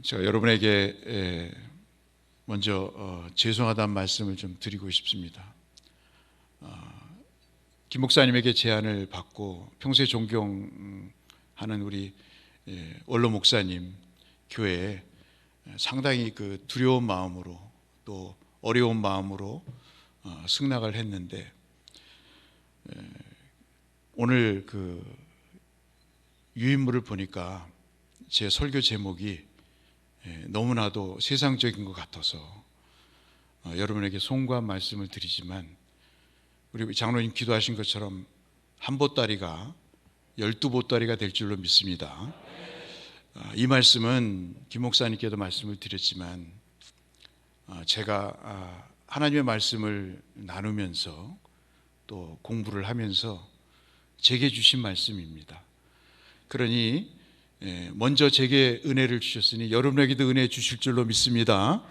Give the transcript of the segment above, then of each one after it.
제가 여러분에게 먼저 죄송하다는 말씀을 좀 드리고 싶습니다. 김 목사님에게 제안을 받고 평소에 존경하는 우리 원로 목사님 교회에 상당히 그 두려운 마음으로 또 어려운 마음으로 승낙을 했는데, 오늘 그 유인물을 보니까 제 설교 제목이 너무나도 세상적인 것 같아서 여러분에게 송구한 말씀을 드리지만, 우리 장로님 기도하신 것처럼 한 보따리가 12보따리가 될 줄로 믿습니다. 이 말씀은 김 목사님께도 말씀을 드렸지만, 제가 하나님의 말씀을 나누면서 또 공부를 하면서 제게 주신 말씀입니다. 그러니 먼저 제게 은혜를 주셨으니 여러분에게도 은혜 주실 줄로 믿습니다.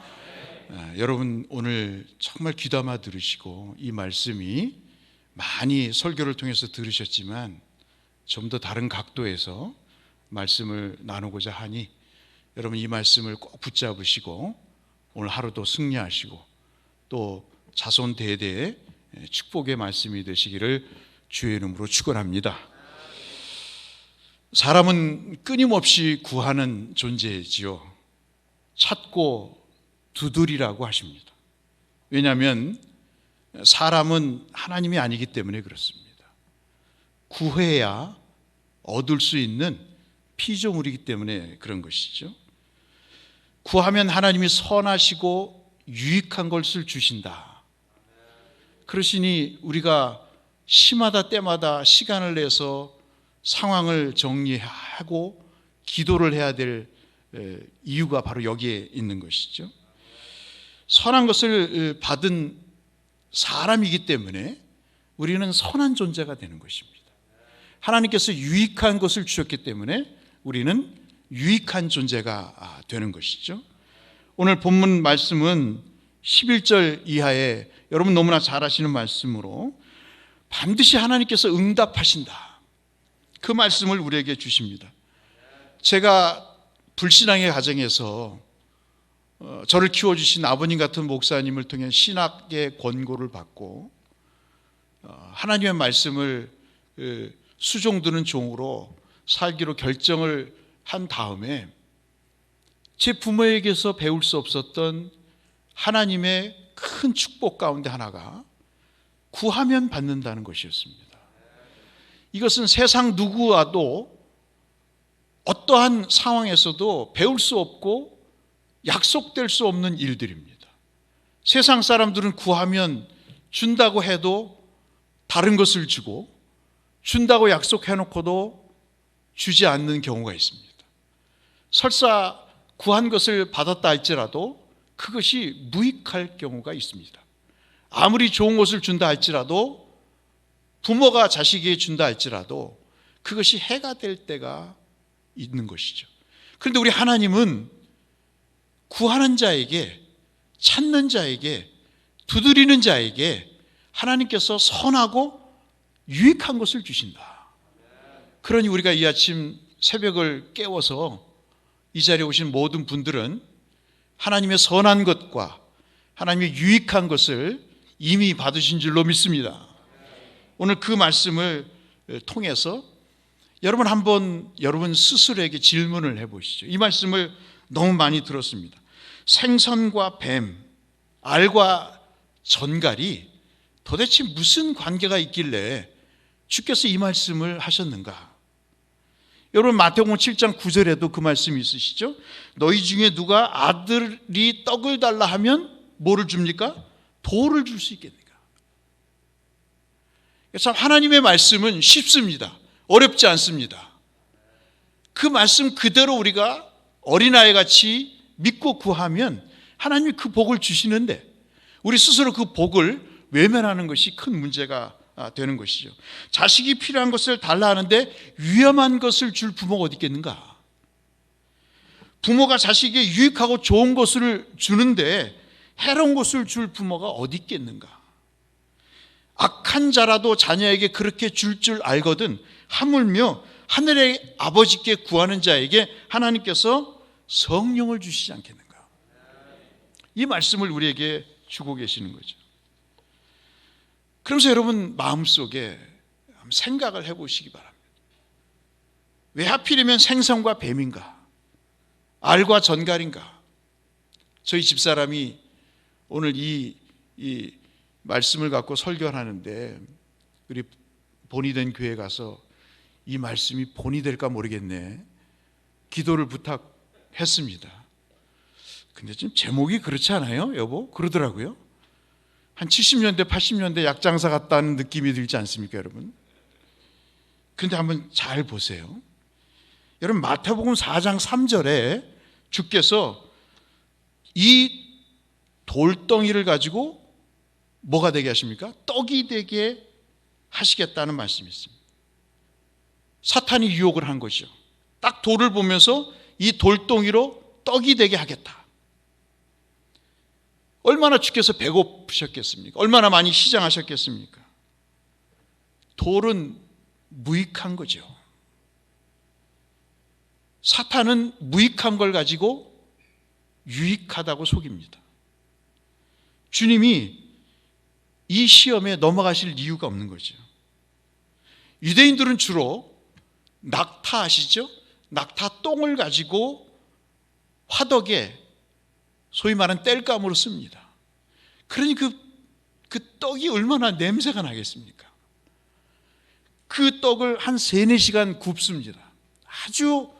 여러분 오늘 정말 귀담아 들으시고, 이 말씀이 많이 설교를 통해서 들으셨지만 좀 더 다른 각도에서 말씀을 나누고자 하니, 여러분 이 말씀을 꼭 붙잡으시고 오늘 하루도 승리하시고 또 자손 대대의 축복의 말씀이 되시기를 주의 이름으로 축원합니다. 사람은 끊임없이 구하는 존재지요. 찾고 두드리라고 하십니다. 왜냐하면 사람은 하나님이 아니기 때문에 그렇습니다. 구해야 얻을 수 있는 피조물이기 때문에 그런 것이죠. 구하면 하나님이 선하시고 유익한 것을 주신다. 그러시니 우리가 시마다 때마다 시간을 내서 상황을 정리하고 기도를 해야 될 이유가 바로 여기에 있는 것이죠. 선한 것을 받은 사람이기 때문에 우리는 선한 존재가 되는 것입니다. 하나님께서 유익한 것을 주셨기 때문에 우리는 유익한 존재가 되는 것이죠. 오늘 본문 말씀은 11절 이하에 여러분 너무나 잘 아시는 말씀으로 반드시 하나님께서 응답하신다, 그 말씀을 우리에게 주십니다. 제가 불신앙의 가정에서 저를 키워주신 아버님 같은 목사님을 통해 신학의 권고를 받고 하나님의 말씀을 수종드는 종으로 살기로 결정을 한 다음에, 제 부모에게서 배울 수 없었던 하나님의 큰 축복 가운데 하나가 구하면 받는다는 것이었습니다. 이것은 세상 누구와도 어떠한 상황에서도 배울 수 없고 약속될 수 없는 일들입니다. 세상 사람들은 구하면 준다고 해도 다른 것을 주고, 준다고 약속해놓고도 주지 않는 경우가 있습니다. 설사 구한 것을 받았다 할지라도 그것이 무익할 경우가 있습니다. 아무리 좋은 것을 준다 할지라도, 부모가 자식에게 준다 할지라도 그것이 해가 될 때가 있는 것이죠. 그런데 우리 하나님은 구하는 자에게, 찾는 자에게, 두드리는 자에게 하나님께서 선하고 유익한 것을 주신다. 그러니 우리가 이 아침 새벽을 깨워서 이 자리에 오신 모든 분들은 하나님의 선한 것과 하나님의 유익한 것을 이미 받으신 줄로 믿습니다. 오늘 그 말씀을 통해서 여러분 한번 여러분 스스로에게 질문을 해보시죠. 이 말씀을 너무 많이 들었습니다. 생선과 뱀, 알과 전갈이 도대체 무슨 관계가 있길래 주께서 이 말씀을 하셨는가? 여러분 마태복음 7장 9절에도 그 말씀이 있으시죠? 너희 중에 누가 아들이 떡을 달라 하면 뭐를 줍니까? 돌을 줄 수 있겠는가? 참 하나님의 말씀은 쉽습니다. 어렵지 않습니다. 그 말씀 그대로 우리가 어린아이같이 믿고 구하면 하나님이 그 복을 주시는데, 우리 스스로 그 복을 외면하는 것이 큰 문제가 되는 것이죠. 자식이 필요한 것을 달라 하는데 위험한 것을 줄 부모가 어디 있겠는가? 부모가 자식에게 유익하고 좋은 것을 주는데 해로운 것을 줄 부모가 어디 있겠는가? 악한 자라도 자녀에게 그렇게 줄 알거든 하물며 하늘의 아버지께 구하는 자에게 하나님께서 성령을 주시지 않겠는가? 이 말씀을 우리에게 주고 계시는 거죠. 그러면서 여러분 마음속에 생각을 해보시기 바랍니다. 왜 하필이면 생선과 뱀인가? 알과 전갈인가? 저희 집사람이 오늘 이 말씀을 갖고 설교를 하는데 우리 본이 된 교회 가서 이 말씀이 본이 될까 모르겠네, 기도를 부탁했습니다. 근데 지금 제목이 그렇지 않아요, 여보? 그러더라고요. 한 70년대 80년대 약장사 같다는 느낌이 들지 않습니까, 여러분? 근데 한번 잘 보세요. 여러분 마태복음 4장 3절에 주께서 이 돌덩이를 가지고 뭐가 되게 하십니까? 떡이 되게 하시겠다는 말씀이 있습니다. 사탄이 유혹을 한 것이죠. 딱 돌을 보면서 이 돌덩이로 떡이 되게 하겠다. 얼마나 주께서 배고프셨겠습니까? 얼마나 많이 시장하셨겠습니까? 돌은 무익한 거죠. 사탄은 무익한 걸 가지고 유익하다고 속입니다. 주님이 이 시험에 넘어가실 이유가 없는 거죠. 유대인들은 주로 낙타 아시죠? 낙타 똥을 가지고 화덕에 소위 말하는 땔감으로 씁니다. 그러니 그 떡이 얼마나 냄새가 나겠습니까? 그 떡을 한 3-4시간 굽습니다. 아주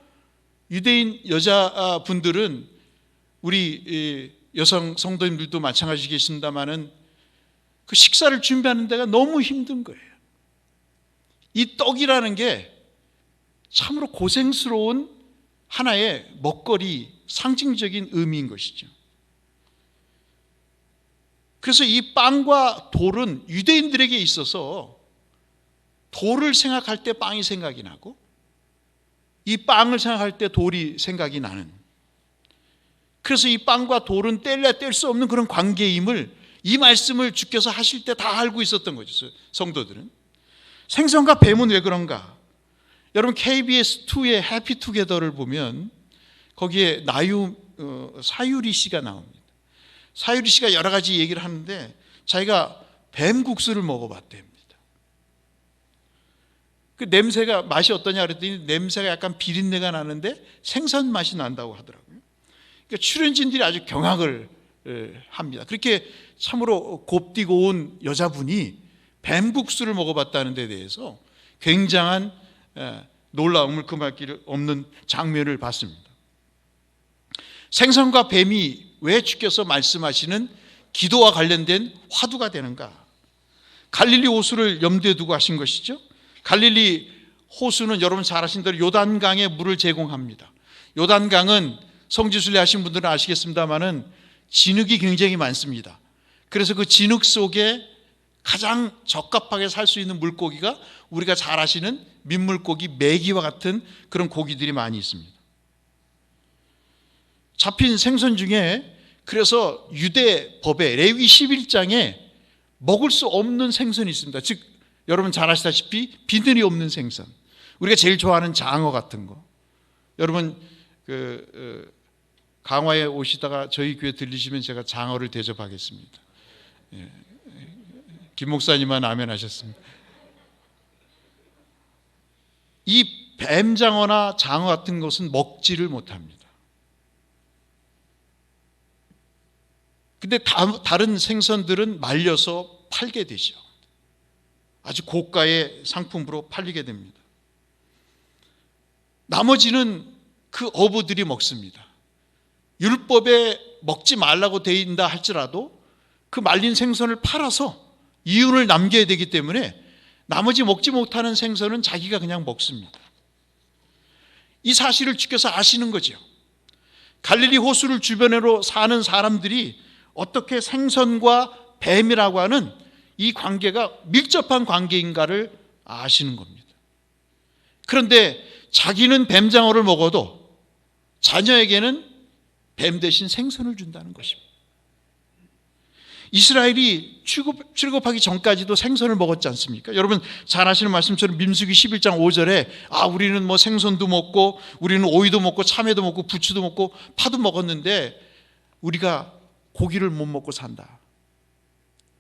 유대인 여자분들은 우리 여성 성도님들도 마찬가지겠습니다만은 그 식사를 준비하는 데가 너무 힘든 거예요. 이 떡이라는 게 참으로 고생스러운 하나의 먹거리, 상징적인 의미인 것이죠. 그래서 이 빵과 돌은 유대인들에게 있어서 돌을 생각할 때 빵이 생각이 나고 이 빵을 생각할 때 돌이 생각이 나는, 그래서 이 빵과 돌은 뗄래야 뗄 수 없는 그런 관계임을 이 말씀을 주께서 하실 때 다 알고 있었던 거죠. 성도들은. 생선과 뱀은 왜 그런가? 여러분 KBS2의 해피투게더를 보면 거기에 사유리 씨가 나옵니다. 사유리 씨가 여러 가지 얘기를 하는데 자기가 뱀국수를 먹어봤답니다. 그 냄새가 맛이 어떠냐 그랬더니 냄새가 약간 비린내가 나는데 생선 맛이 난다고 하더라고요. 그러니까 출연진들이 아주 경악을 합니다. 그렇게 참으로 곱디고 온 여자분이 뱀국수를 먹어봤다는 데 대해서 굉장한 놀라움을 금할 길 없는 장면을 봤습니다. 생선과 뱀이 왜 주께서 말씀하시는 기도와 관련된 화두가 되는가? 갈릴리 호수를 염두에 두고 하신 것이죠. 갈릴리 호수는 여러분 잘 아신 대로 요단강에 물을 제공합니다. 요단강은 성지순례 하신 분들은 아시겠습니다만은 진흙이 굉장히 많습니다. 그래서 그 진흙 속에 가장 적합하게 살 수 있는 물고기가 우리가 잘 아시는 민물고기, 메기와 같은 그런 고기들이 많이 있습니다. 잡힌 생선 중에 그래서 유대 법에 레위 11장에 먹을 수 없는 생선이 있습니다. 즉 여러분 잘 아시다시피 비늘이 없는 생선, 우리가 제일 좋아하는 장어 같은 거. 여러분 강화에 오시다가 저희 교회 들리시면 제가 장어를 대접하겠습니다. 김 목사님만 아멘 하셨습니다. 이 뱀장어나 장어 같은 것은 먹지를 못합니다. 근데 다른 생선들은 말려서 팔게 되죠. 아주 고가의 상품으로 팔리게 됩니다. 나머지는 그 어부들이 먹습니다. 율법에 먹지 말라고 되어 있다 할지라도 그 말린 생선을 팔아서 이윤을 남겨야 되기 때문에 나머지 먹지 못하는 생선은 자기가 그냥 먹습니다. 이 사실을 주께서 아시는 거죠. 갈릴리 호수를 주변으로 사는 사람들이 어떻게 생선과 뱀이라고 하는 이 관계가 밀접한 관계인가를 아시는 겁니다. 그런데 자기는 뱀장어를 먹어도 자녀에게는 뱀 대신 생선을 준다는 것입니다. 이스라엘이 출애굽하기 전까지도 생선을 먹었지 않습니까? 여러분 잘 아시는 말씀처럼 민수기 11장 5절에 우리는 뭐 생선도 먹고 우리는 오이도 먹고 참외도 먹고 부추도 먹고 파도 먹었는데 우리가 고기를 못 먹고 산다.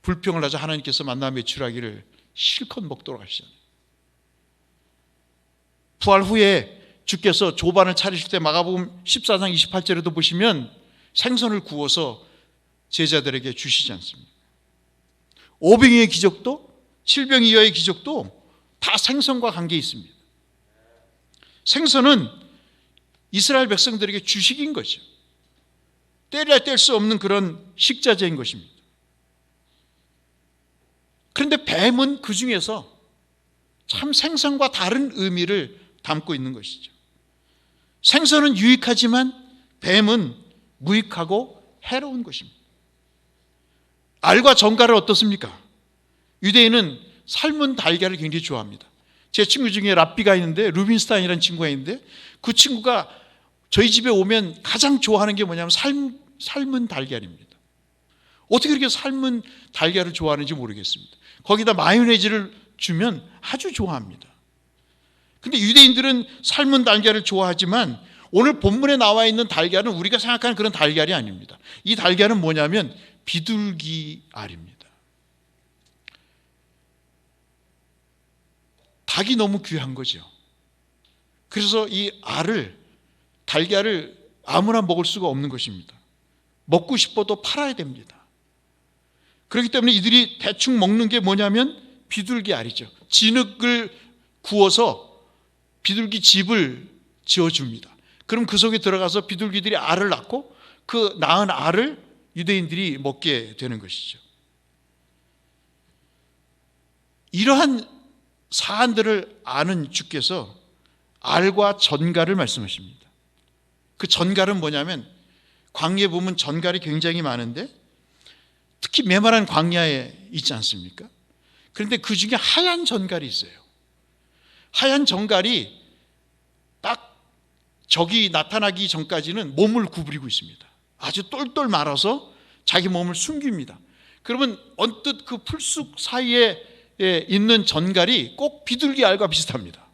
불평을 하자 하나님께서 만나 매출하기를 실컷 먹도록 하시잖아요. 부활 후에 주께서 조반을 차리실 때 마가복음 14장 28절에도 보시면 생선을 구워서 제자들에게 주시지 않습니까? 오병이어의 기적도 칠병이어의 기적도 다 생선과 관계 있습니다. 생선은 이스라엘 백성들에게 주식인 거죠. 떼려 뗄 수 없는 그런 식자재인 것입니다. 그런데 뱀은 그 중에서 참 생선과 다른 의미를 담고 있는 것이죠. 생선은 유익하지만 뱀은 무익하고 해로운 것입니다. 알과 전갈은 어떻습니까? 유대인은 삶은 달걀을 굉장히 좋아합니다. 제 친구 중에 랍비가 있는데, 루빈스타인이라는 친구가 있는데, 그 친구가 저희 집에 오면 가장 좋아하는 게 뭐냐면 삶은 달걀입니다. 어떻게 그렇게 삶은 달걀을 좋아하는지 모르겠습니다. 거기다 마요네즈를 주면 아주 좋아합니다. 근데 유대인들은 삶은 달걀을 좋아하지만 오늘 본문에 나와 있는 달걀은 우리가 생각하는 그런 달걀이 아닙니다. 이 달걀은 뭐냐면 비둘기 알입니다. 닭이 너무 귀한 거죠. 그래서 이 달걀을 아무나 먹을 수가 없는 것입니다. 먹고 싶어도 팔아야 됩니다. 그렇기 때문에 이들이 대충 먹는 게 뭐냐면 비둘기 알이죠. 진흙을 구워서 비둘기 집을 지어줍니다. 그럼 그 속에 들어가서 비둘기들이 알을 낳고 그 낳은 알을 유대인들이 먹게 되는 것이죠. 이러한 사안들을 아는 주께서 알과 전갈을 말씀하십니다. 그 전갈은 뭐냐면 광야에 보면 전갈이 굉장히 많은데 특히 메마른 광야에 있지 않습니까? 그런데 그 중에 하얀 전갈이 있어요. 하얀 전갈이 딱 적이 나타나기 전까지는 몸을 구부리고 있습니다. 아주 똘똘 말아서 자기 몸을 숨깁니다. 그러면 언뜻 그 풀숲 사이에 있는 전갈이 꼭 비둘기 알과 비슷합니다.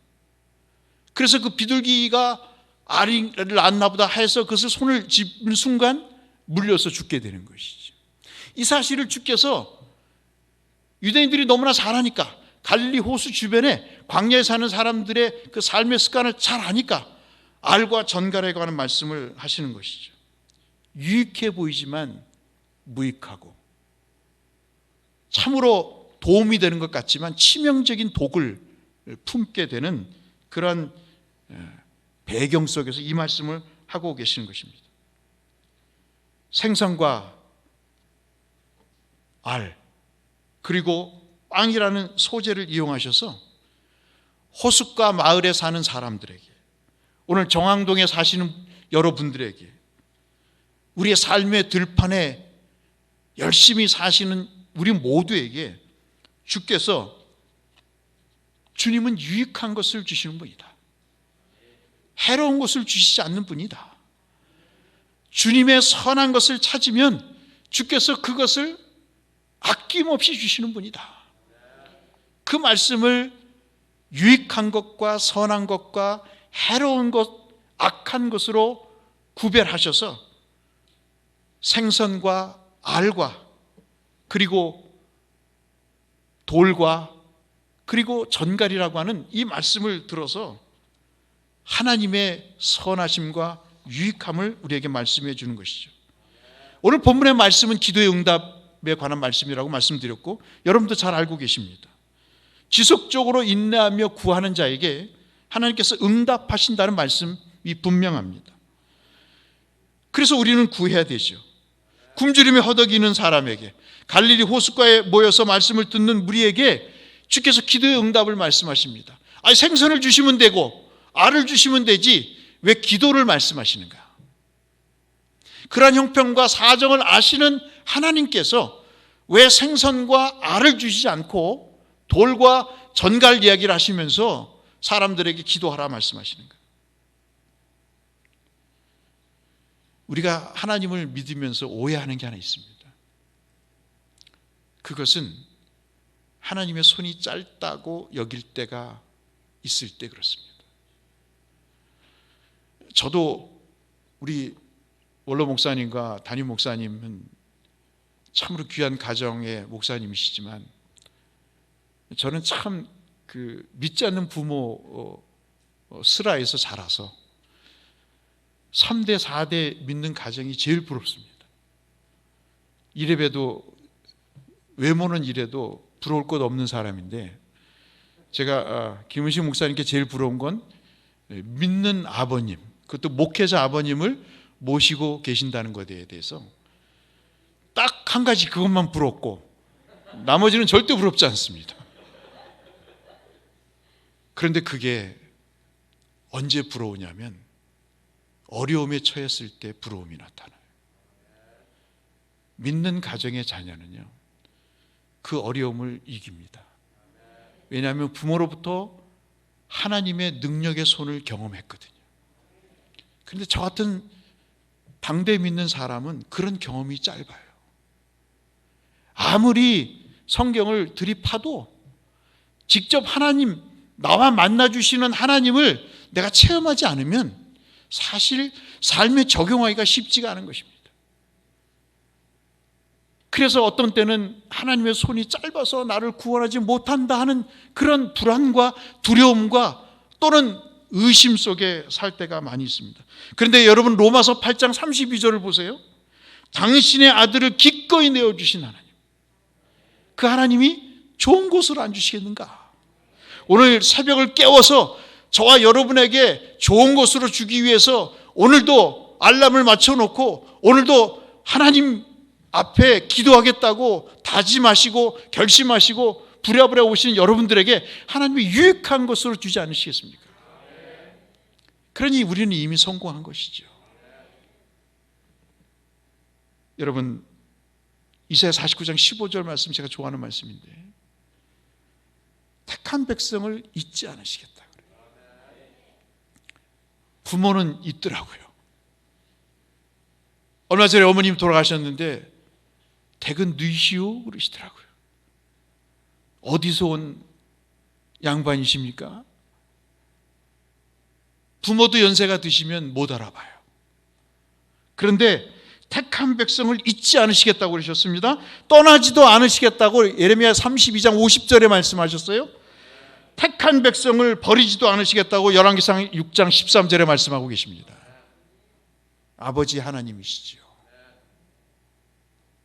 그래서 그 비둘기가 알을 낳았나 보다 해서 그것을 손을 집는 순간 물려서 죽게 되는 것이죠. 이 사실을 주께서 유대인들이 너무나 잘 아니까, 갈릴리 호수 주변에 광야에 사는 사람들의 그 삶의 습관을 잘 아니까 알과 전갈에 관한 말씀을 하시는 것이죠. 유익해 보이지만 무익하고 참으로 도움이 되는 것 같지만 치명적인 독을 품게 되는 그런 배경 속에서 이 말씀을 하고 계시는 것입니다. 생선과 알 그리고 빵이라는 소재를 이용하셔서 호숫가 마을에 사는 사람들에게, 오늘 정왕동에 사시는 여러분들에게, 우리의 삶의 들판에 열심히 사시는 우리 모두에게 주께서 주님은 유익한 것을 주시는 분이다. 해로운 것을 주시지 않는 분이다. 주님의 선한 것을 찾으면 주께서 그것을 아낌없이 주시는 분이다. 그 말씀을 유익한 것과 선한 것과 해로운 것, 악한 것으로 구별하셔서 생선과 알과 그리고 돌과 그리고 전갈이라고 하는 이 말씀을 들어서 하나님의 선하심과 유익함을 우리에게 말씀해 주는 것이죠. 오늘 본문의 말씀은 기도의 응답에 관한 말씀이라고 말씀드렸고 여러분도 잘 알고 계십니다. 지속적으로 인내하며 구하는 자에게 하나님께서 응답하신다는 말씀이 분명합니다. 그래서 우리는 구해야 되죠. 굶주림에 허덕이는 사람에게, 갈릴리 호숫가에 모여서 말씀을 듣는 우리에게 주께서 기도의 응답을 말씀하십니다. 아니, 생선을 주시면 되고 알을 주시면 되지 왜 기도를 말씀하시는가? 그러한 형편과 사정을 아시는 하나님께서 왜 생선과 알을 주시지 않고 돌과 전갈 이야기를 하시면서 사람들에게 기도하라 말씀하시는가? 우리가 하나님을 믿으면서 오해하는 게 하나 있습니다. 그것은 하나님의 손이 짧다고 여길 때가 있을 때 그렇습니다. 저도 우리 원로 목사님과 담임 목사님은 참으로 귀한 가정의 목사님이시지만 저는 참 믿지 않는 부모 슬하에서 자라서 3대 4대 믿는 가정이 제일 부럽습니다. 이래봬도 외모는 이래도 부러울 것 없는 사람인데 제가 김은식 목사님께 제일 부러운 건 믿는 아버님, 그것도 목회자 아버님을 모시고 계신다는 것에 대해서 딱 한 가지 그것만 부럽고 나머지는 절대 부럽지 않습니다. 그런데 그게 언제 부러우냐면 어려움에 처했을 때 부러움이 나타나요. 믿는 가정의 자녀는요, 그 어려움을 이깁니다. 왜냐하면 부모로부터 하나님의 능력의 손을 경험했거든요. 그런데 저 같은 당대 믿는 사람은 그런 경험이 짧아요. 아무리 성경을 들이파도 직접 하나님, 나와 만나주시는 하나님을 내가 체험하지 않으면 사실 삶에 적용하기가 쉽지가 않은 것입니다. 그래서 어떤 때는 하나님의 손이 짧아서 나를 구원하지 못한다 하는 그런 불안과 두려움과 또는 의심 속에 살 때가 많이 있습니다. 그런데 여러분 로마서 8장 32절을 보세요. 당신의 아들을 기꺼이 내어주신 하나님, 그 하나님이 좋은 곳으로 앉으시겠는가? 오늘 새벽을 깨워서 저와 여러분에게 좋은 곳으로 주기 위해서 오늘도 알람을 맞춰놓고 오늘도 하나님 앞에 기도하겠다고 다짐하시고 결심하시고 부랴부랴 오시는 여러분들에게 하나님이 유익한 것으로 주지 않으시겠습니까? 그러니 우리는 이미 성공한 것이죠. 여러분, 이사야 49장 15절 말씀, 제가 좋아하는 말씀인데 택한 백성을 잊지 않으시겠다 그래요. 부모는 있더라고요. 얼마 전에 어머님 돌아가셨는데 댁은 뉘시오 그러시더라고요. 어디서 온 양반이십니까? 부모도 연세가 드시면 못 알아봐요. 그런데 택한 백성을 잊지 않으시겠다고 그러셨습니다. 떠나지도 않으시겠다고 예레미야 32장 50절에 말씀하셨어요. 택한 백성을 버리지도 않으시겠다고 열왕기상 6장 13절에 말씀하고 계십니다. 아버지 하나님이시죠.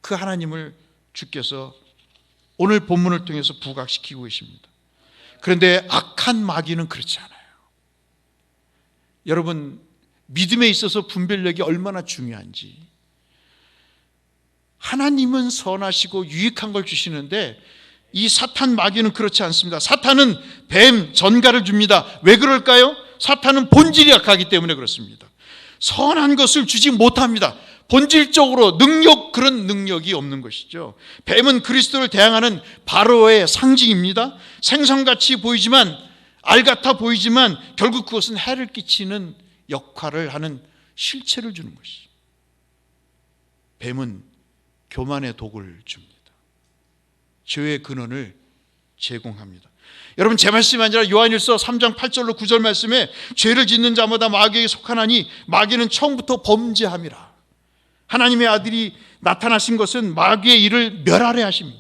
그 하나님을 주께서 오늘 본문을 통해서 부각시키고 계십니다. 그런데 악한 마귀는 그렇지 않아요. 여러분, 믿음에 있어서 분별력이 얼마나 중요한지, 하나님은 선하시고 유익한 걸 주시는데 이 사탄 마귀는 그렇지 않습니다. 사탄은 뱀, 전갈을 줍니다. 왜 그럴까요? 사탄은 본질이 약하기 때문에 그렇습니다. 선한 것을 주지 못합니다. 본질적으로 그런 능력이 없는 것이죠. 뱀은 그리스도를 대항하는 바로의 상징입니다. 생선같이 보이지만, 알 같아 보이지만 결국 그것은 해를 끼치는 역할을 하는 실체를 주는 것이죠. 뱀은 교만의 독을 줍니다. 죄의 근원을 제공합니다. 여러분, 제 말씀이 아니라 요한일서 3장 8절로 9절 말씀에 죄를 짓는 자마다 마귀에게 속하나니 마귀는 처음부터 범죄함이라. 하나님의 아들이 나타나신 것은 마귀의 일을 멸하려 하십니다.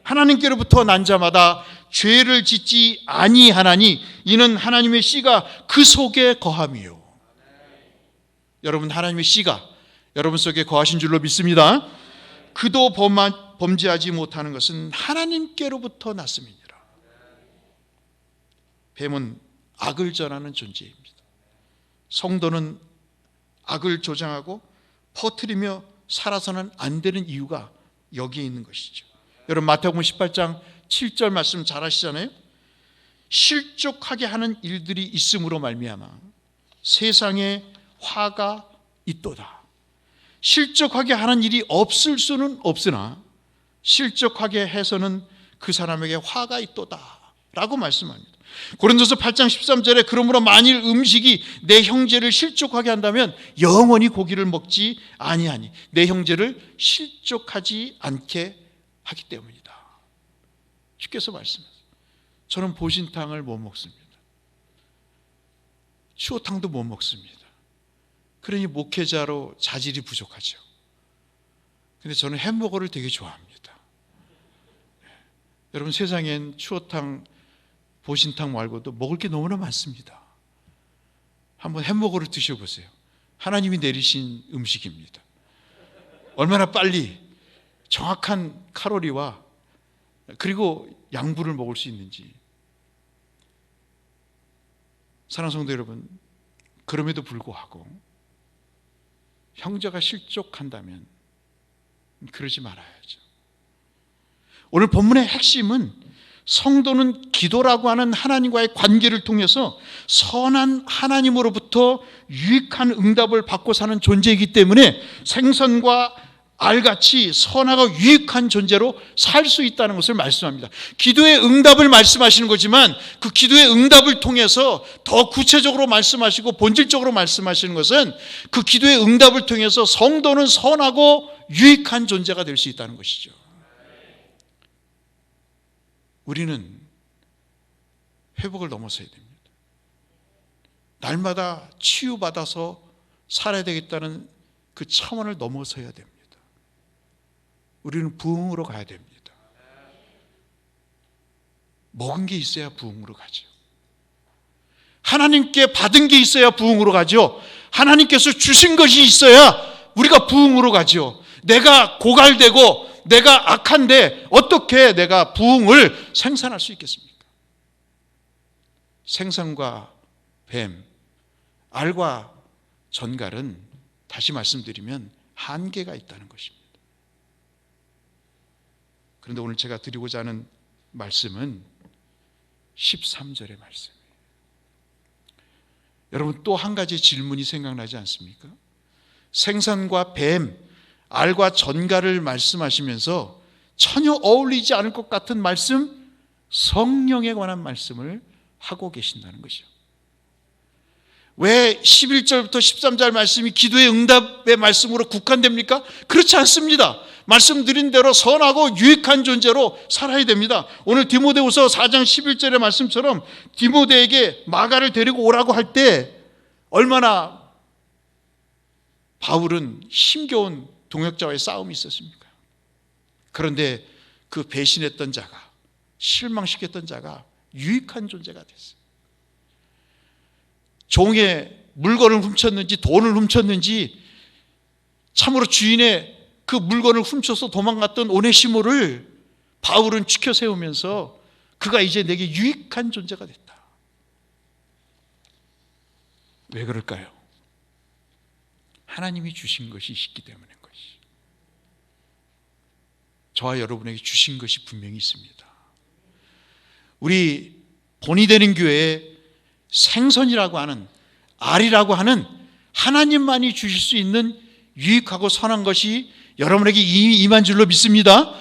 하나님께로부터 난 자마다 죄를 짓지 아니하나니 이는 하나님의 씨가 그 속에 거함이요. 여러분, 하나님의 씨가 여러분 속에 거하신 줄로 믿습니다. 그도 범죄하지 못하는 것은 하나님께로부터 났음이니라. 뱀은 악을 전하는 존재입니다. 성도는 악을 조장하고 퍼뜨리며 살아서는 안 되는 이유가 여기에 있는 것이죠. 여러분, 마태복음 18장 7절 말씀 잘 아시잖아요. 실족하게 하는 일들이 있음으로 말미암아 세상에 화가 있도다. 실족하게 하는 일이 없을 수는 없으나 실족하게 해서는 그 사람에게 화가 있도다 라고 말씀합니다. 고린도서 8장 13절에 그러므로 만일 음식이 내 형제를 실족하게 한다면 영원히 고기를 먹지 아니하니 내 형제를 실족하지 않게 하기 때문이다. 주께서 말씀하세요. 저는 보신탕을 못 먹습니다. 추어탕도 못 먹습니다. 그러니 목회자로 자질이 부족하죠. 근데 저는 햄버거를 되게 좋아합니다. 여러분, 세상엔 추어탕, 보신탕 말고도 먹을 게 너무나 많습니다. 한번 햄버거를 드셔보세요. 하나님이 내리신 음식입니다. 얼마나 빨리 정확한 칼로리와 그리고 양분을 먹을 수 있는지. 사랑하는 성도 여러분, 그럼에도 불구하고 형제가 실족한다면 그러지 말아야죠. 오늘 본문의 핵심은 성도는 기도라고 하는 하나님과의 관계를 통해서 선한 하나님으로부터 유익한 응답을 받고 사는 존재이기 때문에 생선과 알같이 선하고 유익한 존재로 살 수 있다는 것을 말씀합니다. 기도의 응답을 말씀하시는 거지만 그 기도의 응답을 통해서 더 구체적으로 말씀하시고 본질적으로 말씀하시는 것은 그 기도의 응답을 통해서 성도는 선하고 유익한 존재가 될 수 있다는 것이죠. 우리는 회복을 넘어서야 됩니다. 날마다 치유받아서 살아야 되겠다는 그 차원을 넘어서야 됩니다. 우리는 부흥으로 가야 됩니다. 먹은 게 있어야 부흥으로 가죠. 하나님께 받은 게 있어야 부흥으로 가죠. 하나님께서 주신 것이 있어야 우리가 부흥으로 가죠. 내가 고갈되고 내가 악한데 어떻게 내가 부흥을 생산할 수 있겠습니까? 생선과 뱀, 알과 전갈은 다시 말씀드리면 한계가 있다는 것입니다. 그런데 오늘 제가 드리고자 하는 말씀은 13절의 말씀이에요. 여러분, 또 한 가지 질문이 생각나지 않습니까? 생선과 뱀, 알과 전갈을 말씀하시면서 전혀 어울리지 않을 것 같은 말씀, 성령에 관한 말씀을 하고 계신다는 것이죠. 왜 11절부터 13절 말씀이 기도의 응답의 말씀으로 국한됩니까? 그렇지 않습니다. 말씀드린 대로 선하고 유익한 존재로 살아야 됩니다. 오늘 디모데후서 4장 11절의 말씀처럼 디모데에게 마가를 데리고 오라고 할 때 얼마나 바울은 힘겨운 동역자와의 싸움이 있었습니까? 그런데 그 배신했던 자가, 실망시켰던 자가 유익한 존재가 됐어요. 종의 물건을 훔쳤는지 돈을 훔쳤는지 참으로 주인의 그 물건을 훔쳐서 도망갔던 오네시모를 바울은 지켜 세우면서 그가 이제 내게 유익한 존재가 됐다. 왜 그럴까요? 하나님이 주신 것이 있기 때문인 것이. 저와 여러분에게 주신 것이 분명히 있습니다. 우리 본이 되는 교회에 생선이라고 하는, 알이라고 하는 하나님만이 주실 수 있는 유익하고 선한 것이 여러분에게 이미 임한 줄로 믿습니다.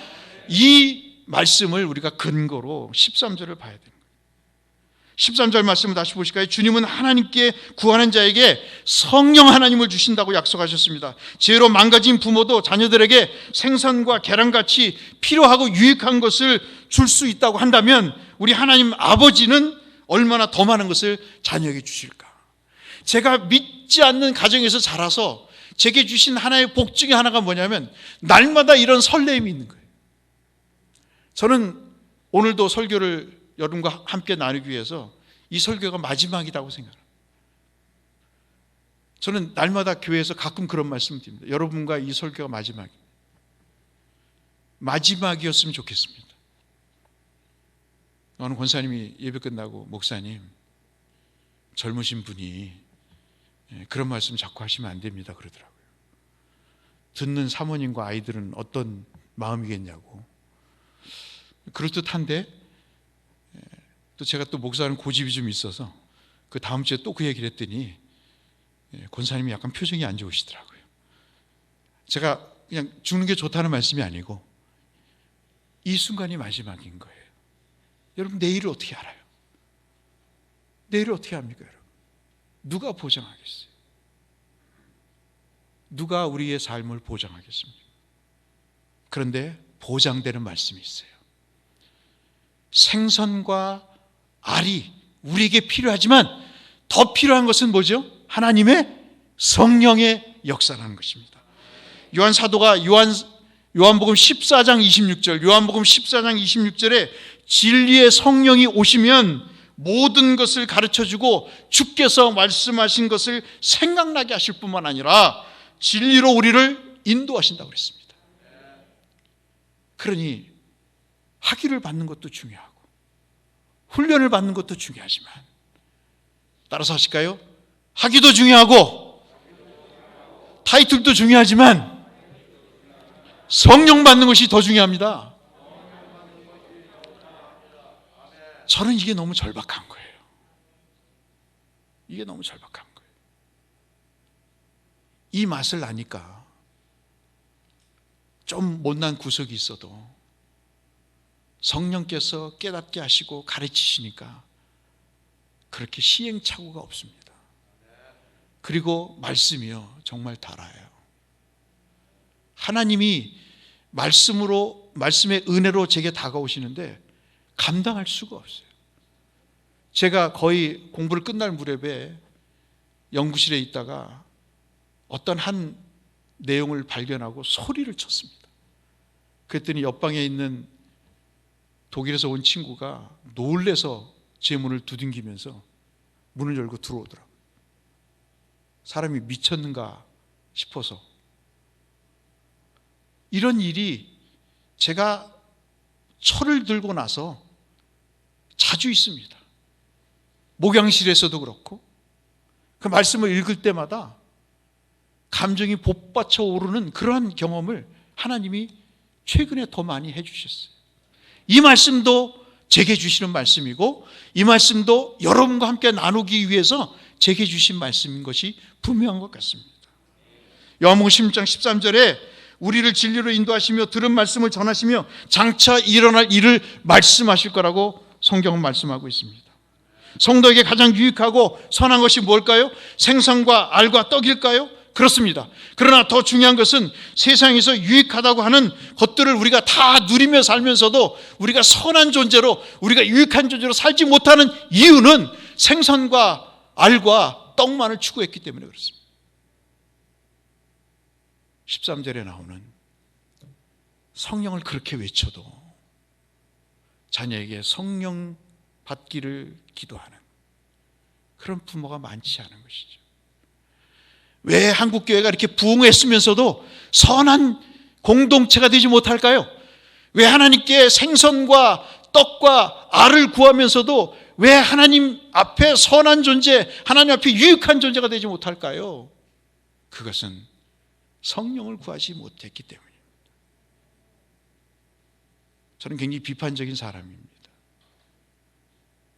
이 말씀을 우리가 근거로 13절을 봐야 됩니다. 13절 말씀을 다시 보실까요? 주님은 하나님께 구하는 자에게 성령 하나님을 주신다고 약속하셨습니다. 죄로 망가진 부모도 자녀들에게 생선과 계란같이 필요하고 유익한 것을 줄 수 있다고 한다면 우리 하나님 아버지는 얼마나 더 많은 것을 자녀에게 주실까? 제가 믿지 않는 가정에서 자라서 제게 주신 하나의 복 중에 하나가 뭐냐면 날마다 이런 설레임이 있는 거예요. 저는 오늘도 설교를 여러분과 함께 나누기 위해서 이 설교가 마지막이라고 생각합니다. 저는 날마다 교회에서 가끔 그런 말씀을 드립니다. 여러분과 이 설교가 마지막이었으면 좋겠습니다. 어느 권사님이 예배 끝나고 목사님, 젊으신 분이 그런 말씀 자꾸 하시면 안 됩니다 그러더라고요. 듣는 사모님과 아이들은 어떤 마음이겠냐고. 그럴듯한데 또 제가 또 목사는 고집이 좀 있어서 그 다음 주에 또 그 얘기를 했더니 권사님이 약간 표정이 안 좋으시더라고요. 제가 그냥 죽는 게 좋다는 말씀이 아니고 이 순간이 마지막인 거예요. 여러분, 내일을 어떻게 알아요? 내일을 어떻게 합니까, 여러분? 누가 보장하겠어요? 누가 우리의 삶을 보장하겠습니까? 그런데 보장되는 말씀이 있어요. 생선과 알이 우리에게 필요하지만 더 필요한 것은 뭐죠? 하나님의 성령의 역사라는 것입니다. 요한 사도가 요한복음 14장 26절, 요한복음 14장 26절에 진리의 성령이 오시면 모든 것을 가르쳐주고 주께서 말씀하신 것을 생각나게 하실 뿐만 아니라 진리로 우리를 인도하신다고 그랬습니다. 그러니 학위를 받는 것도 중요하고 훈련을 받는 것도 중요하지만 따라서 하실까요? 학위도 중요하고 타이틀도 중요하지만 성령 받는 것이 더 중요합니다. 저는 이게 너무 절박한 거예요. 이게 너무 절박한 거예요. 이 맛을 아니까 좀 못난 구석이 있어도 성령께서 깨닫게 하시고 가르치시니까 그렇게 시행착오가 없습니다. 그리고 말씀이요 정말 달아요. 하나님이 말씀의 은혜로 제게 다가오시는데 감당할 수가 없어요. 제가 거의 공부를 끝날 무렵에 연구실에 있다가 어떤 한 내용을 발견하고 소리를 쳤습니다. 그랬더니 옆방에 있는 독일에서 온 친구가 놀래서 제 문을 두들기면서 문을 열고 들어오더라고요. 사람이 미쳤는가 싶어서. 이런 일이 제가 철을 들고 나서 자주 있습니다. 목양실에서도 그렇고 그 말씀을 읽을 때마다 감정이 복받쳐 오르는 그러한 경험을 하나님이 최근에 더 많이 해주셨어요. 이 말씀도 제게 주시는 말씀이고 이 말씀도 여러분과 함께 나누기 위해서 제게 주신 말씀인 것이 분명한 것 같습니다. 요한복음 16장 13절에 우리를 진리로 인도하시며 들은 말씀을 전하시며 장차 일어날 일을 말씀하실 거라고 성경은 말씀하고 있습니다. 성도에게 가장 유익하고 선한 것이 뭘까요? 생선과 알과 떡일까요? 그렇습니다. 그러나 더 중요한 것은 세상에서 유익하다고 하는 것들을 우리가 다 누리며 살면서도 우리가 선한 존재로, 우리가 유익한 존재로 살지 못하는 이유는 생선과 알과 떡만을 추구했기 때문에 그렇습니다. 13절에 나오는 성령을 그렇게 외쳐도 자녀에게 성령 받기를 기도하는 그런 부모가 많지 않은 것이죠. 왜 한국교회가 이렇게 부흥했으면서도 선한 공동체가 되지 못할까요? 왜 하나님께 생선과 떡과 알을 구하면서도 왜 하나님 앞에 선한 존재, 하나님 앞에 유익한 존재가 되지 못할까요? 그것은 성령을 구하지 못했기 때문입니다. 저는 굉장히 비판적인 사람입니다.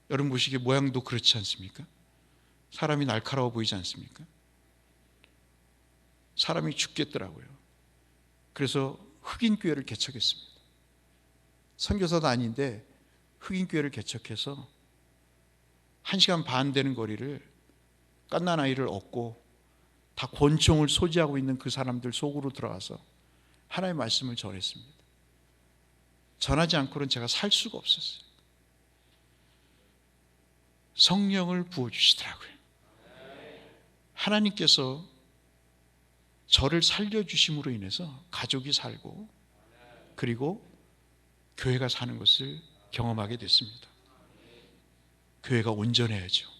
여러분 보시기에 모양도 그렇지 않습니까? 사람이 날카로워 보이지 않습니까? 사람이 죽겠더라고요. 그래서 흑인교회를 개척했습니다. 선교사도 아닌데 흑인교회를 개척해서 1시간 반 되는 거리를 갓난아이를 얻고 다 권총을 소지하고 있는 그 사람들 속으로 들어가서 하나님의 말씀을 전했습니다. 전하지 않고는 제가 살 수가 없었어요. 성령을 부어주시더라고요. 하나님께서 저를 살려주심으로 인해서 가족이 살고 그리고 교회가 사는 것을 경험하게 됐습니다. 교회가 온전해야죠.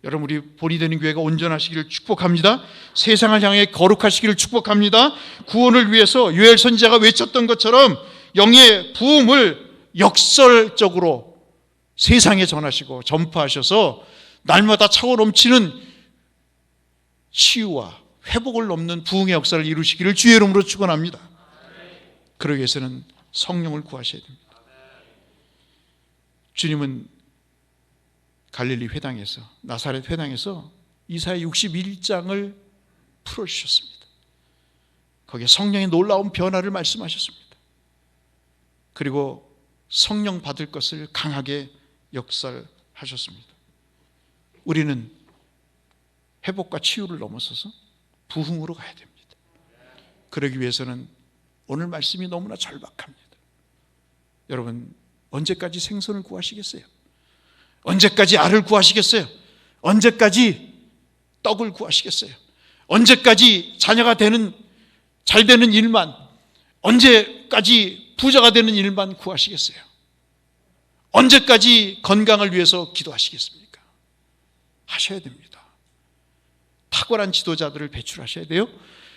여러분 우리 본이 되는 교회가 온전하시기를 축복합니다. 세상을 향해 거룩하시기를 축복합니다. 구원을 위해서 요엘 선지자가 외쳤던 것처럼 영의 부음을 역설적으로 세상에 전하시고 전파하셔서 날마다 차고 넘치는 치유와 회복을 넘는 부흥의 역사를 이루시기를 주의 이름으로 축원합니다. 그러기 위해서는 성령을 구하셔야 됩니다. 주님은 갈릴리 회당에서 나사렛 회당에서 이사야 61장을 풀어주셨습니다. 거기에 성령의 놀라운 변화를 말씀하셨습니다. 그리고 성령 받을 것을 강하게 역설하셨습니다. 우리는 회복과 치유를 넘어서서 부흥으로 가야 됩니다. 그러기 위해서는 오늘 말씀이 너무나 절박합니다. 여러분, 언제까지 생선을 구하시겠어요? 언제까지 알을 구하시겠어요? 언제까지 떡을 구하시겠어요? 언제까지 자녀가 되는, 잘 되는 일만, 언제까지 부자가 되는 일만 구하시겠어요? 언제까지 건강을 위해서 기도하시겠습니까? 하셔야 됩니다. 탁월한 지도자들을 배출하셔야 돼요.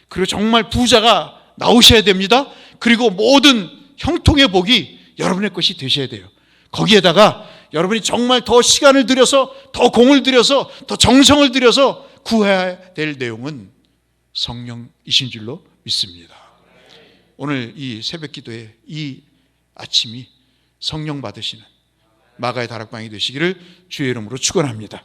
그리고 정말 부자가 나오셔야 됩니다. 그리고 모든 형통의 복이 여러분의 것이 되셔야 돼요. 거기에다가 여러분이 정말 더 시간을 들여서, 더 공을 들여서, 더 정성을 들여서 구해야 될 내용은 성령이신 줄로 믿습니다. 오늘 이 새벽 기도에 이 아침이 성령 받으시는 마가의 다락방이 되시기를 주의 이름으로 축원합니다.